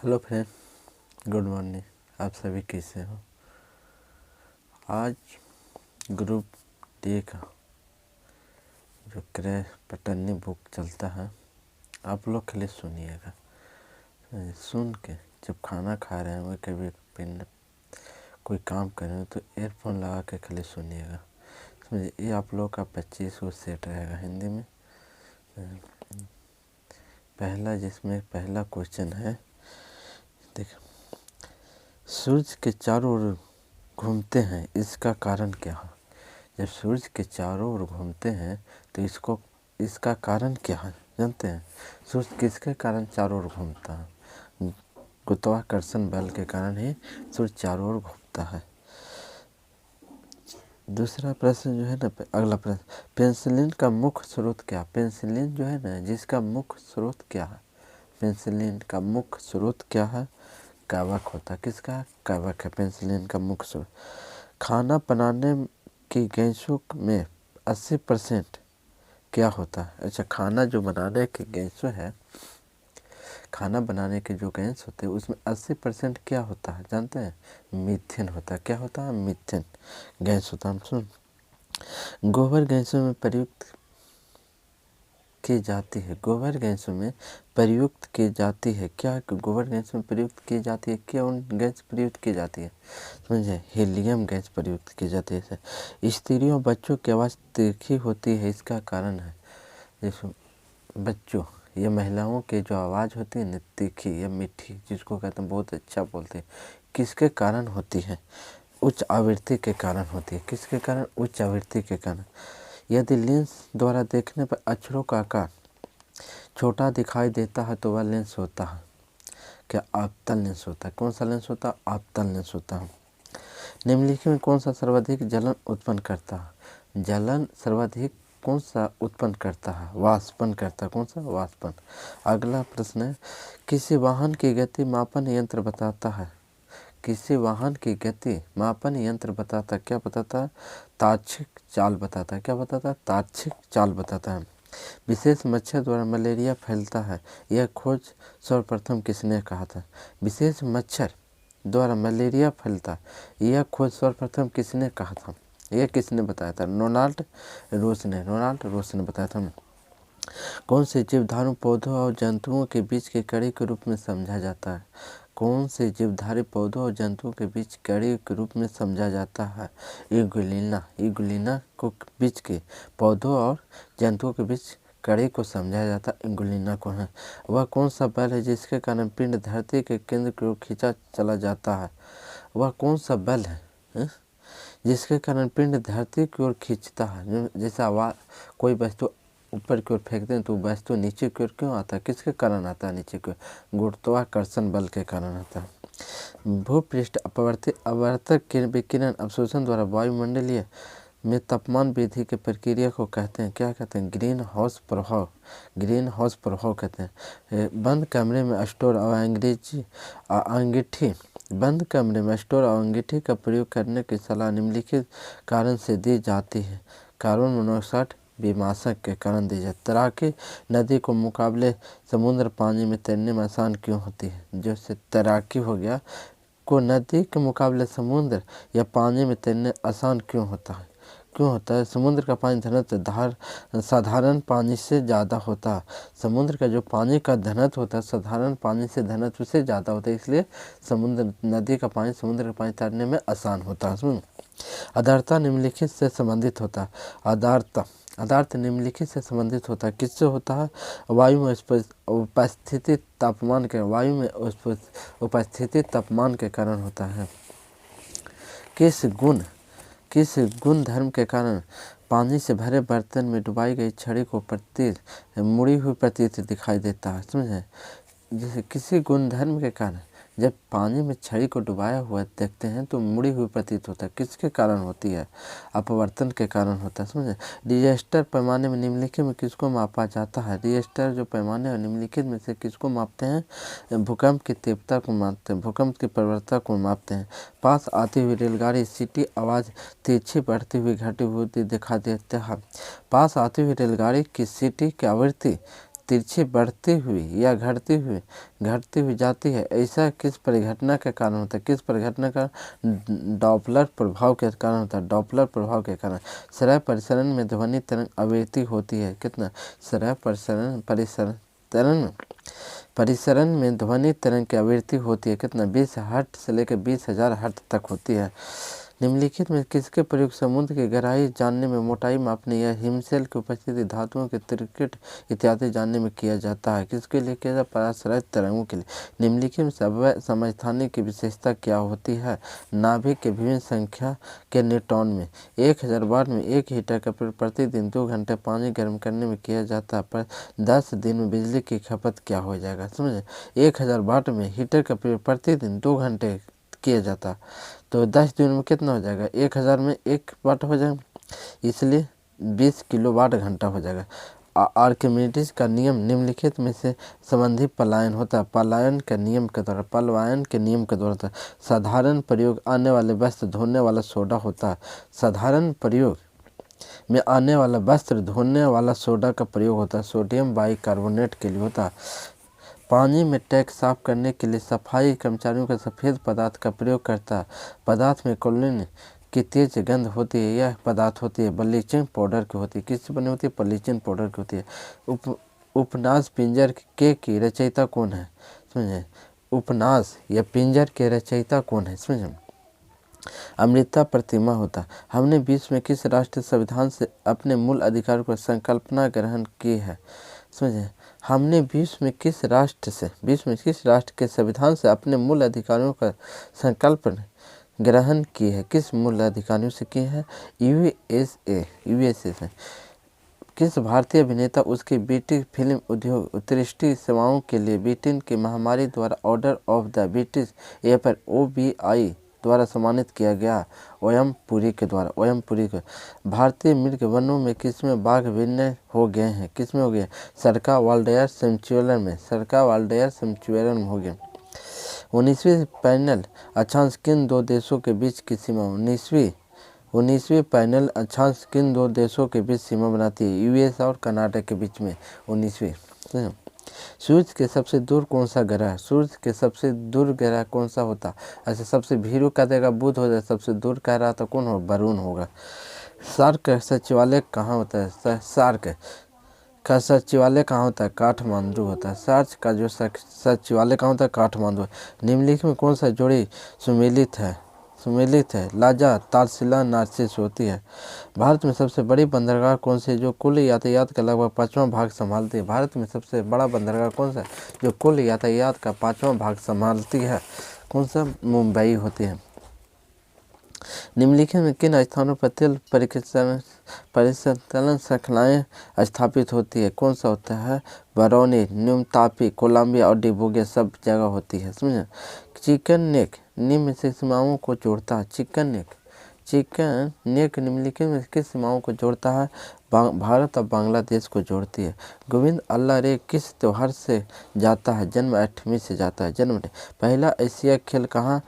Hello friend, good morning. आप सभी कैसे हो? आज ग्रुप डी का जो क्रैश पैटर्नी बुक चलता है, आप लोग खाली सुनिएगा। सुन के जब खाना खा रहे हैं, कभी पिन कोई काम कर रहे हो तो एयरफोन लगा के खाली सुनिएगा। समझिए, ये आप लोग का 25 को सेट रहेगा हिंदी में। जिसमें पहला क्वेश्चन है, देखो, सूरज के चारों ओर घूमते हैं, इसका कारण क्या है? जब सूरज के चारों ओर घूमते हैं तो इसका कारण क्या है जानते हैं? सूरज किसके कारण चारों ओर घूमता है? गुरुत्वाकर्षण बल के कारण ही सूरज चारों ओर घूमता है। दूसरा प्रश्न जो है ना, अगला प्रश्न, पेनिसिलिन का मुख्य स्रोत क्या? पेनिसिलिन जो है ना, जिसका मुख्य स्रोत क्या है? पेनिसिलिन का मुख्य स्रोत क्या है? कवक होता है। किसका? कवक है पेनिसिलिन का मुख्य स्रोत। खाना बनाने की गैसों में 80% क्या होता है? अच्छा, खाना जो बनाने की गैसों है, खाना बनाने के जो गैस होते हैं उसमें 80% क्या होता है जानते हैं? मीथेन होता है। क्या होता है? मीथेन गैस होता है। सुन, गोबर गैसों में प्रयुक्त की जाती है। गोबर गैसों में प्रयुक्त की जाती है। क्या गोबर गैस में प्रयुक्त की जाती है? क्या उन गैस प्रयुक्त की जाती है? समझे, हीलियम गैस प्रयुक्त की जाती है। स्त्रियों बच्चों की आवाज़ तीखी होती है, इसका कारण है? जैसे बच्चों या महिलाओं की जो आवाज़ होती है न, तीखी या मीठी, जिसको कहते हैं बहुत अच्छा बोलते हैं, किसके कारण होती है? उच्च आवृत्ति के कारण होती है। किसके कारण? उच्च आवृत्ति के कारण। यदि लेंस द्वारा देखने पर अक्षरों का आकार छोटा दिखाई देता है तो वह लेंस होता है क्या? आपतन लेंस होता है। कौन सा लेंस होता है? आपतन लेंस होता है। निम्नलिखित में कौन सा सर्वाधिक जलन उत्पन्न करता है? जलन सर्वाधिक कौन सा उत्पन्न करता है? वाष्पन करता है। कौन सा? वाष्पन। अगला प्रश्न है, किसी वाहन की गति मापन यंत्र बताता है। किसी वाहन की गति मापन यंत्र बताता है। क्या बताता है? तार्क्षिक चाल बताता है। क्या बताता है? तार्क्षिक चाल बताता है। विशेष मच्छर द्वारा मलेरिया फैलता है, यह खोज सर्वप्रथम किसने कहा था? विशेष मच्छर द्वारा मलेरिया फैलता है, यह खोज सर्वप्रथम किसने कहा था? यह किसने बताया था? रोनाल्ड रोस ने। रोनाल्ड रोस ने बताया था। कौन से जीवधारू पौधों और जंतुओं के बीच की कड़ी के रूप में समझा जाता है? कौन से जीवधारी पौधों और जंतुओं के बीच कड़ी के रूप में समझा जाता है? इगुलिना। इगुलिना को बीच के पौधों और जंतुओं के बीच कड़ी को समझा जाता है, इगुलिना को है। वह कौन सा बल है जिसके कारण पिंड धरती के केंद्र की ओर खींचा चला जाता है? वह कौन सा बल है जिसके कारण पिंड धरती की ओर खींचता है? जैसा कोई वस्तु ऊपर की ओर फेंकते हैं तो वस्तु नीचे की ओर क्यों आता है? किसके कारण आता है नीचे की ओर? गुरुत्वाकर्षण बल के कारण आता है। भूपृष्ठ अपवर्तक विकिरण अवशोषण द्वारा वायुमंडलीय में तापमान वृद्धि की प्रक्रिया को कहते हैं। क्या कहते हैं? ग्रीन हाउस प्रभाव। ग्रीन हाउस प्रभाव कहते हैं। बंद कमरे में स्टोर और अंगीठी बंद कमरे में स्टोर और अंगीठी का प्रयोग करने की सलाह निम्नलिखित कारण से दी जाती है। कार्बन मोनोऑक्साइड बीमाशक के कारण दी जाती है। तैराकी नदी को मुकाबले समुद्र पानी में तैरने में आसान क्यों होती है? जैसे तैराकी हो गया, को नदी के मुकाबले समुद्र या पानी में तैरने आसान क्यों होता है? क्यों होता है? समुद्र का पानी घनत्व साधारण पानी से ज़्यादा होता है। समुद्र का जो पानी का घनत्व होता है साधारण पानी से घनत्व से ज़्यादा होता है, इसलिए नदी का पानी समुद्र का पानी तैरने में आसान होता है। आर्द्रता निम्नलिखित से संबंधित होता है। आर्द्रता निम्नलिखित से संबंधित होता है। किससे होता है? वायु में उपस्थिति तापमान के कारण होता है। किस गुण धर्म के कारण पानी से भरे बर्तन में डुबाई गई छड़ी को मुड़ी हुई प्रतीत दिखाई देता है? समझे, जैसे किसी गुण धर्म के कारण जब पानी में छड़ी को डुबाया हुआ देखते हैं तो मुड़ी हुई प्रतीत होता है। किसके कारण होती है? अपवर्तन के कारण होता है। समझे, रिएक्टर पैमाने में निम्नलिखित में किसको मापा जाता है? रिएक्टर जो पैमाने और निम्नलिखित में से किसको मापते हैं? भूकंप की तीव्रता को मापते हैं, भूकंप की प्रवणता को मापते हैं। पास आती हुई रेलगाड़ी सीटी आवाज़ तिरछी बढ़ती हुई घटी हुई दिखा देता है। पास आती हुई रेलगाड़ी की सीटी की आवृत्ति तिरछी बढ़ती हुई या घटती हुई जाती है, ऐसा किस परिघटना के कारण होता है? किस परिघटना का? डॉपलर प्रभाव के कारण होता है। डॉपलर प्रभाव के कारण श्रव्य परिसरण में ध्वनि तरंग आवृत्ति होती है। कितना? श्रव्य परिसरण में ध्वनि तरंग की आवृत्ति होती है। कितना? 20 हर्ट्ज से लेकर 20,000 हर्ट्ज तक होती है। निम्नलिखित में किसके प्रयोग समुद्र की गहराई जानने में, मोटाई मापने या हिमशैल की उपस्थिति, धातुओं के क्रिकेट इत्यादि जानने में किया जाता है? किसके लिए किया जाता है? पराश्रयित तरंगों के लिए। निम्नलिखित में समस्थानिक की विशेषता क्या होती है? नाभिक के विभिन्न संख्या के न्यूट्रॉन में 1000 वाट में 1 हीटर का प्रयोग प्रतिदिन 2 घंटे पानी गर्म करने में किया जाता है, पर 10 दिन में बिजली की खपत क्या हो जाएगा? समझे? 1000 वाट में हीटर का प्रयोग प्रतिदिन 2 घंटे किया जाता, तो 10 दिन में कितना हो जाएगा? 1000 में 1 वाट हो जाएगा, इसलिए 20 किलोवाट घंटा हो जाएगा। आर्किमिडीज का नियम निम्नलिखित में से संबंधी पलायन होता है। पलायन के नियम के द्वारा होता है। साधारण प्रयोग आने वाले वस्त्र धोने वाला सोडा होता है। साधारण प्रयोग में आने वाला वस्त्र धोने वाला सोडा का प्रयोग होता है, सोडियम बाइकार्बोनेट के लिए होता है। पानी में टैंक साफ करने के लिए सफाई कर्मचारियों का सफ़ेद पदार्थ का प्रयोग करता है। पदार्थ में क्लोरीन की तेज गंध होती है। यह पदार्थ होती है ब्लीचिंग पाउडर की होती है। किससे बनी होती है? ब्लीचिंग पाउडर की होती है। उपन्यास पिंजर के की रचयिता कौन है? समझे? उपन्यास या पिंजर के रचयिता कौन है? समझे? अमृता प्रतिमा होता। हमने विश्व में किस राष्ट्र संविधान से अपने मूल अधिकार को संकल्पना ग्रहण की है? समझे? हमने विश्व में किस राष्ट्र के संविधान से अपने मूल अधिकारों का संकल्प ग्रहण की है? किस मूल अधिकारियों से की है? यूएसए से। किस भारतीय अभिनेता उसकी ब्रिटिश फिल्म उद्योग उत्कृष्ट सेवाओं के लिए ब्रिटेन की महामारी द्वारा order of the British Empire OBI द्वारा सम्मानित किया गया? ओयमपुरी के द्वारा। भारतीय मृग वनों में किसमें बाघ विलीन हो गए हैं? किसमें हो गए? सरका वाल्डेयर सेंचुरियन में हो गए। 19वीं पैनल अक्षांश किन 2 देशों के बीच की सीमा? 19वीं पैनल अक्षांश किन 2 देशों के बीच सीमा बनाती है? US और कनाडा के बीच में 19वीं। सूर्य के सबसे दूर कौन सा ग्रह है? सूर्य के सबसे दूर ग्रह कौन सा होता? ऐसे सबसे भीरू का देगा बुध हो जाए, सबसे दूर कह रहा तो कौन होगा? वरुण होगा। सार्क सचिवालय कहाँ होता है? सार्क का सचिवालय कहाँ होता है? काठमांडू होता है। सार्क का जो सचिवालय कहाँ होता है? काठमांडू। निम्नलिखित में कौन सा जोड़ी सुमेलित है? लाजा तारसिला नार्सिस होती है। भारत में सबसे बड़ी बंदरगाह कौन सी है जो कुल यातायात का लगभग 5वां भाग संभालती है? भारत में सबसे बड़ा बंदरगाह कौन सा है जो कुल यातायात का 5वां भाग संभालती है? कौन सा? मुंबई होती है। निम्नलिखित में किन स्थानों पर तेल परिचालन श्रृंखलाएं स्थापित होती है? कौन सा होता है? बरौनी, न्यूमतापी, कोलंबिया और डिब्रूगढ़ सब जगह होती है। समझे? चिकन नेक निम्न से सीमाओं को जोड़ता है। चिकन नेक निम्नलिखित में किस सीमाओं को जोड़ता है? भारत और बांग्लादेश को जोड़ती है। गोविंद अल्लाह रे किस त्यौहार से जाता है? जन्माष्टमी से जाता है। पहला एशिया खेल कहाँ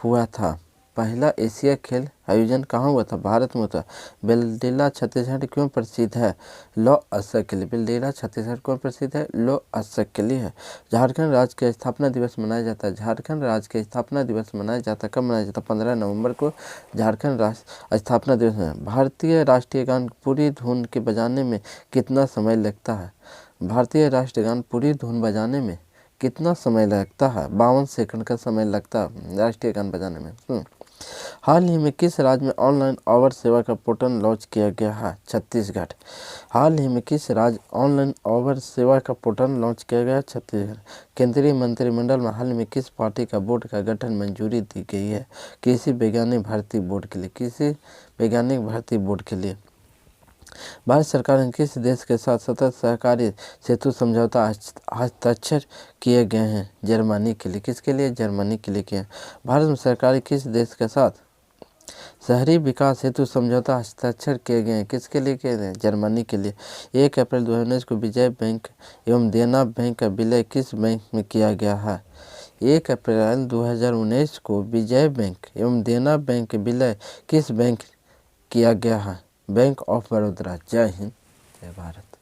हुआ था? पहला एशिया खेल आयोजन कहाँ हुआ था? भारत में होता। बेलडीला छत्तीसगढ़ क्यों प्रसिद्ध है? लौह अश्व के लिए। बेलडीला छत्तीसगढ़ क्यों प्रसिद्ध है? लौह अश्व के लिए है। झारखंड राज्य का स्थापना दिवस मनाया जाता है। झारखंड राज्य का स्थापना दिवस मनाया जाता है। कब मनाया जाता है? 15 नवंबर को झारखंड राज्य स्थापना दिवस है। भारतीय राष्ट्रीय गान पूरी धुन के बजाने में कितना समय लगता है? भारतीय राष्ट्रीय गान पूरी धुन बजाने में कितना समय लगता है? 52 सेकंड का समय लगता है राष्ट्रीय गान बजाने में। हाल ही में किस राज्य में ऑनलाइन आवर सेवा का पोर्टल लॉन्च किया गया है? छत्तीसगढ़। हाल ही में किस राज्य ऑनलाइन आवर सेवा का पोर्टल लॉन्च किया गया है? छत्तीसगढ़। केंद्रीय मंत्रिमंडल में हाल में किस पार्टी का बोर्ड का गठन मंजूरी दी गई है? कृषि वैज्ञानिक भर्ती बोर्ड के लिए। भारत सरकार ने किस देश के साथ सतत सहकारी सेतु समझौता हस्ताक्षर किए गए हैं? जर्मनी के लिए। किसके लिए? जर्मनी के लिए किए। भारत में सरकार किस देश के साथ शहरी विकास हेतु समझौता हस्ताक्षर किए गए हैं? किसके लिए किए गए? जर्मनी के लिए। 1 अप्रैल 2019 को विजय बैंक एवं देना बैंक का विलय किस बैंक में किया गया है? 1 अप्रैल 2019 को विजय बैंक एवं देना बैंक का विलय किस बैंक किया गया है? Bank of Baroda. जय हिंद, जय भारत।